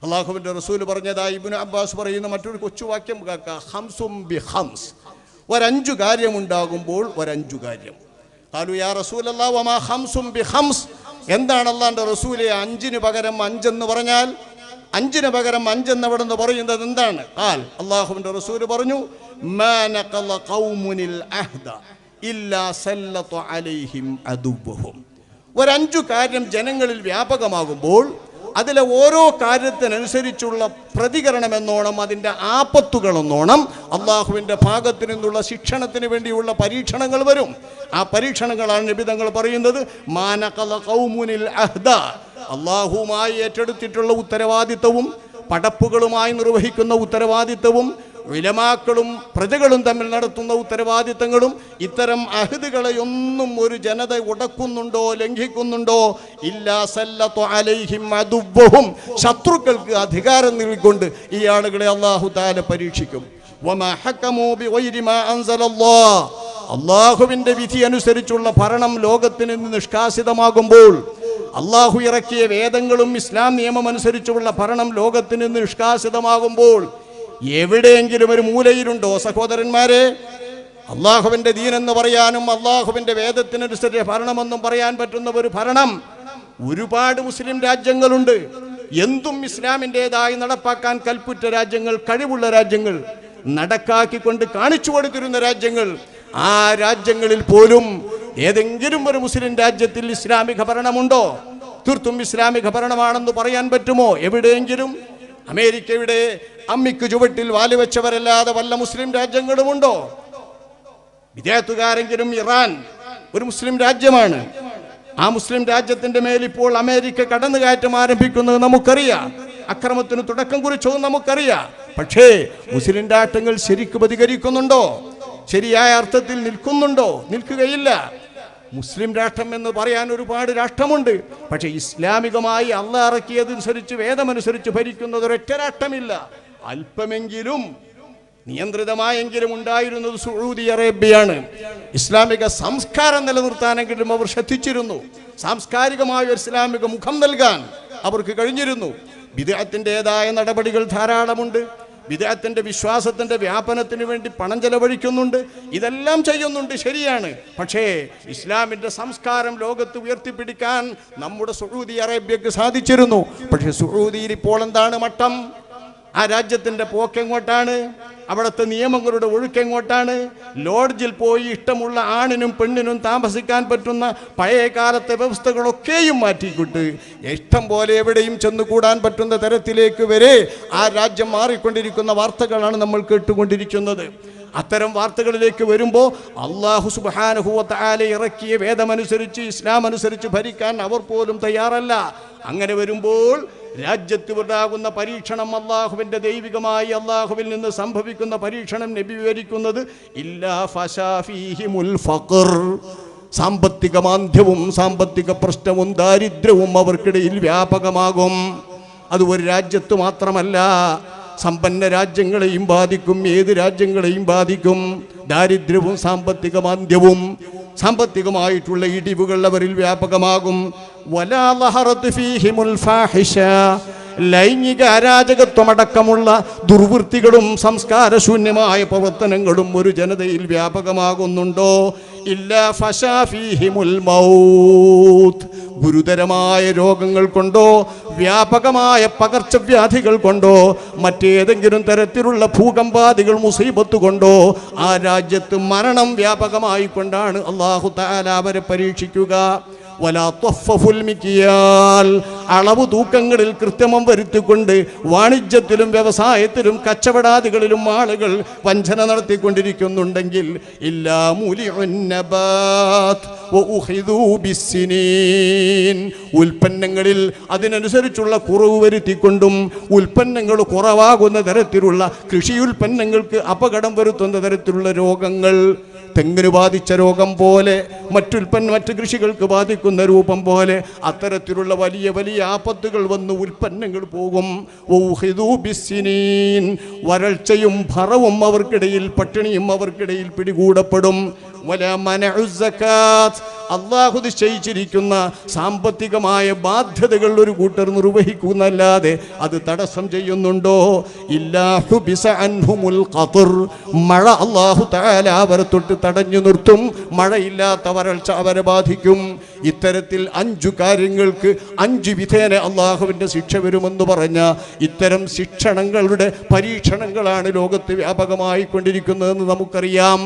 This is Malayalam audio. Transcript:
അള്ളാഹുവിൻ്റെ റസൂൽ പറഞ്ഞതായി ഇബ്നു അബ്ബാസ് പറയുന്ന മറ്റൊരു കൊച്ചുവാക്യം കേൾക്കാം, ഹംസും ബി ഹംസ്, ഒരഞ്ചു കാര്യമുണ്ടാകുമ്പോൾ ഒരഞ്ചു കാര്യം. ഖാലു യാ റസൂലല്ലാഹ് വമാ ഹംസും ബി ഹംസ്, എന്താണ് അള്ളാഹുവിൻ്റെ റസൂലെ അഞ്ചിന് പകരം അഞ്ചെന്ന് പറഞ്ഞാൽ? അഞ്ചിന് പകരം അഞ്ചെന്ന് അവിടെ നിന്ന് പറയുന്നത് എന്താണ്? ഖാൽ, അള്ളാഹുവിൻ്റെ റസൂൽ പറഞ്ഞു, മാ നഖല ഖൗമുനിൽ അഹ്ദ ഇല്ലാ സല്ലത അലൈഹിം അദുവ്വഹും. ഒരഞ്ചു കാര്യം ജനങ്ങളിൽ വ്യാപകമാകുമ്പോൾ അതിലെ ഓരോ കാര്യത്തിനനുസരിച്ചുള്ള പ്രതികരണം എന്നോണം, അതിൻ്റെ ആപത്തുകളെന്നോണം അള്ളാഹുവിൻ്റെ ഭാഗത്തു നിന്നുള്ള ശിക്ഷണത്തിന് വേണ്ടിയുള്ള പരീക്ഷണങ്ങൾ വരും. ആ പരീക്ഷണങ്ങളാണ് നബി തങ്ങൾ പറയുന്നത് മാ നഖല ഖൗമുനിൽ അഹ്ദ, അള്ളാഹുവുമായി ഏറ്റെടുത്തിട്ടുള്ള ഉത്തരവാദിത്വവും പടപ്പുകളുമായി നിർവഹിക്കുന്ന ഉത്തരവാദിത്വവും ഉലമാക്കളും പ്രജകളും തമ്മിൽ നടത്തുന്ന ഉത്തരവാദിത്തങ്ങളും ഇത്തരം അഹ്ദുകളെയൊന്നും ഒരു ജനത ഉടക്കുന്നുണ്ടോ, ലംഘിക്കുന്നുണ്ടോ, ഇല്ലാ സല്ലത അലൈഹിം അദുവ്വഹും, ശത്രുക്കൾക്ക് അധികാരം നൽകിക്കൊണ്ട് ഈ ആളുകളെ അല്ലാഹു തആല പരീക്ഷിക്കും. വമാ ഹകമൂ ബിഗൈരി മാ അൻസലല്ലാഹ്, അല്ലാഹുവിൻ്റെ വിധി അനുസരിച്ചുള്ള ഭരണം ലോകത്തിന് നിഷ്കാസിതമാകുമ്പോൾ, അല്ലാഹു ഇറക്കിയ വേദങ്ങളും ഇസ്ലാം നിയമം അനുസരിച്ചുള്ള ഭരണം ലോകത്തിന് നിഷ്കാസിതമാകുമ്പോൾ എവിടെയെങ്കിലും ഒരു മൂലയിലുണ്ടോ സഹോദരന്മാരെ അള്ളാഹുവിൻ്റെ ദീനെന്ന് പറയാനും അള്ളാഹുവിൻ്റെ വേദത്തിനനുസരിച്ച് ഭരണമെന്നും പറയാൻ പറ്റുന്ന ഒരു ഭരണം? ഒരുപാട് മുസ്ലിം രാജ്യങ്ങളുണ്ട്. എന്തും ഇസ്ലാമിൻ്റെതായി നടപ്പാക്കാൻ കൽപ്പുറ്റ രാജ്യങ്ങൾ, കഴിവുള്ള രാജ്യങ്ങൾ, നടക്കാക്കിക്കൊണ്ട് കാണിച്ചു കൊടുത്തിരുന്ന രാജ്യങ്ങൾ. ആ രാജ്യങ്ങളിൽ പോലും ഏതെങ്കിലും ഒരു മുസ്ലിം രാജ്യത്തിൽ ഇസ്ലാമിക ഭരണമുണ്ടോ? തീർത്തും ഇസ്ലാമിക ഭരണമാണെന്ന് പറയാൻ പറ്റുമോ? എവിടെയെങ്കിലും? അമേരിക്കയുടെ അമ്മിക്ക് ചുവട്ടിൽ വാലുവെച്ചവരല്ലാതെ വല്ല മുസ്ലിം രാജ്യങ്ങളുമുണ്ടോ? വിദേത്തുകാരെങ്കിലും, ഇറാൻ ഒരു മുസ്ലിം രാജ്യമാണ്. ആ മുസ്ലിം രാജ്യത്തിന്റെ മേൽ ഇപ്പോൾ അമേരിക്ക കടന്നുകയറ്റം ആരംഭിക്കുന്നത് നമുക്കറിയാം. അക്രമത്തിന് തുടക്കം കുറിച്ചത് നമുക്കറിയാം. പക്ഷേ മുസ്ലിം രാഷ്ട്രങ്ങൾ ശരിക്കും പ്രതികരിക്കുന്നുണ്ടോ? ശരിയായ അർത്ഥത്തിൽ നിൽക്കുന്നുണ്ടോ? നിൽക്കുകയില്ല. മുസ്ലിം രാഷ്ട്രം എന്ന് പറയാൻ ഒരുപാട് രാഷ്ട്രമുണ്ട്. പക്ഷേ ഇസ്ലാമികമായി അള്ളാഹ് ഇറക്കിയതനുസരിച്ച്, വേദമനുസരിച്ച് ഭരിക്കുന്നത് ഒരൊറ്റ രാഷ്ട്രമില്ല. അല്പമെങ്കിലും നിയന്ത്രിതമായെങ്കിലും ഉണ്ടായിരുന്നത് സൗദി അറേബ്യയാണ്. ഇസ്ലാമിക സംസ്കാരം നിലനിർത്താനെങ്കിലും അവർ ശ്രദ്ധിച്ചിരുന്നു. സാംസ്കാരികമായ ഒരു ഇസ്ലാമിക മുഖം നൽകാൻ അവർക്ക് കഴിഞ്ഞിരുന്നു. ബിദ്അത്തിൻ്റെതായ നടപടികൾ ധാരാളമുണ്ട്. ബിദ്അത്തിന്റെ വിശ്വാസത്തിന്റെ വ്യാപനത്തിന് വേണ്ടി പണം ചെലവഴിക്കുന്നുണ്ട്. ഇതെല്ലാം ചെയ്യുന്നുണ്ട്, ശരിയാണ്. പക്ഷേ ഇസ്ലാമിന്റെ സംസ്കാരം ലോകത്ത് ഉയർത്തിപ്പിടിക്കാൻ നമ്മുടെ സൗദി അറേബ്യക്ക് സാധിച്ചിരുന്നു. പക്ഷേ സൗദിയിൽ ഇപ്പോൾ എന്താണ് മട്ടം? ആ രാജ്യത്തിന്റെ പോക്കെങ്ങോട്ടാണ്? അവിടുത്തെ നിയമങ്ങളുടെ ഒഴുക്കെങ്ങോട്ടാണ്? ലോഡ്ജിൽ പോയി ഇഷ്ടമുള്ള ആണിനും പെണ്ണിനും താമസിക്കാൻ പറ്റുന്ന പഴയ കാലത്തെ വ്യവസ്ഥകളൊക്കെയും മാറ്റിക്കൊണ്ട് ഇഷ്ടം പോലെ എവിടെയും ചെന്നുകൂടാൻ പറ്റുന്ന തരത്തിലേക്ക് വരെ ആ രാജ്യം മാറിക്കൊണ്ടിരിക്കുന്ന വാർത്തകളാണ് നമ്മൾ കേട്ടുകൊണ്ടിരിക്കുന്നത്. അത്തരം വാർത്തകളിലേക്ക് വരുമ്പോൾ അല്ലാഹു സുബ്ഹാനഹു വ തആല ഇറക്കിയ വേദമനുസരിച്ച്, ഇസ്ലാം അനുസരിച്ച് ഭരിക്കാൻ അവർ പോലും തയ്യാറല്ല. അങ്ങനെ വരുമ്പോൾ രാജ്യത്ത് ഉണ്ടാകുന്ന പരീക്ഷണം, അള്ളാഹുവിൻ്റെ ദൈവികമായി അള്ളാഹുവിൽ നിന്ന് സംഭവിക്കുന്ന പരീക്ഷണം നബി വിവരിക്കുന്നത് ഇല്ലാ ഫശാ ഫീഹിമുൽ ഫഖർ, സാമ്പത്തിക മാന്ദ്യവും സാമ്പത്തിക പ്രശ്നവും ദാരിദ്ര്യവും അവർക്കിടയിൽ വ്യാപകമാകും. അത് ഒരു രാജ്യത്ത് മാത്രമല്ല, സമ്പന്ന രാജ്യങ്ങളെയും ബാധിക്കും, ഏത് രാജ്യങ്ങളെയും ബാധിക്കും. ദാരിദ്ര്യവും സാമ്പത്തിക മാന്ദ്യവും സാമ്പത്തികമായിട്ടുള്ള ഇടിവുകൾ അവരിൽ വ്യാപകമാകും. വലാ ലഹറത് ഫീഹിമുൽ ഫാഹിഷ, ലൈംഗിക അരാജകത്വമടക്കമുള്ള ദുർവൃത്തികളും സംസ്കാരശൂന്യമായ പ്രവർത്തനങ്ങളും ഒരു ജനതയിൽ വ്യാപകമാകുന്നുണ്ടോ? ഇല്ലാ ഫശാ ഫീഹിമുൽ മൗത്ത്, ഗുരുതരമായ രോഗങ്ങൾ കൊണ്ടോ വ്യാപകമായ പകർച്ചവ്യാധികൾ കൊണ്ടോ മറ്റേതെങ്കിലും തരത്തിലുള്ള ഭൂകമ്പാദികൾ മുസീബത്ത് കൊണ്ടോ ആ രാജ്യത്ത് മരണം വ്യാപകമായി കൊണ്ടാണ് അല്ലാഹു തആല അവരെ പരീക്ഷിക്കുക. വലാ ത്വഫഫുൽ മിക്യാൽ, അളവ് തൂക്കങ്ങളിൽ കൃത്രിമം വരുത്തിക്കൊണ്ട് വാണിജ്യത്തിലും വ്യവസായത്തിലും കച്ചവടാദികളിലും ആളുകൾ വഞ്ചന നടത്തിക്കൊണ്ടിരിക്കുന്നുണ്ടെങ്കിൽ ഇല്ലാ മുലിഉൻ നബാത്ത് വഉഖിദൂ ബിസ്സിനീൻ, ഉൽപ്പന്നങ്ങളിൽ അതിനനുസരിച്ചുള്ള കുറവ് വരുത്തിക്കൊണ്ടും ഉൽപ്പന്നങ്ങൾ കുറവാകുന്ന തരത്തിലുള്ള കൃഷി ഉൽപ്പന്നങ്ങൾക്ക് അപകടം വരുത്തുന്ന തരത്തിലുള്ള രോഗങ്ങൾ, തെങ്ങിന് ബാധിച്ച രോഗം പോലെ, മറ്റ് കൃഷികൾക്ക് ബാധിക്കുന്ന രൂപം പോലെ അത്തരത്തിലുള്ള വലിയ വലിയ ആപത്തുകൾ വന്ന് ഉൽപ്പന്നങ്ങൾ പോകും. വരൾച്ചയും ഭറവും അവർക്കിടയിൽ, പട്ടിണിയും അവർക്കിടയിൽ പിടികൂടപ്പെടും. അള്ളാഹു നിശ്ചയിച്ചിരിക്കുന്ന സാമ്പത്തികമായ ബാധ്യതകൾ ഒരു കൂട്ടർ നിർവഹിക്കുന്നല്ലാതെ അത് തടസ്സം ചെയ്യുന്നുണ്ടോ? ഇല്ലാഹു ബിസ അൻഹുമുൽ ഖത്ർ, മഴ അള്ളാഹു തആല അവരെ തൊട്ട് തടഞ്ഞു നിർത്തും. മഴയില്ലാത്ത വരൾച്ച അവരെ ബാധിക്കും. ഇത്തരത്തിൽ 5 കാര്യങ്ങൾക്ക് 5 വിധേന അള്ളാഹുവിൻ്റെ ശിക്ഷ വരുമെന്ന് പറഞ്ഞ ഇത്തരം ശിക്ഷണങ്ങളുടെ പരീക്ഷണങ്ങളാണ് ലോകത്ത് വ്യാപകമായി കൊണ്ടിരിക്കുന്നതെന്ന് നമുക്കറിയാം.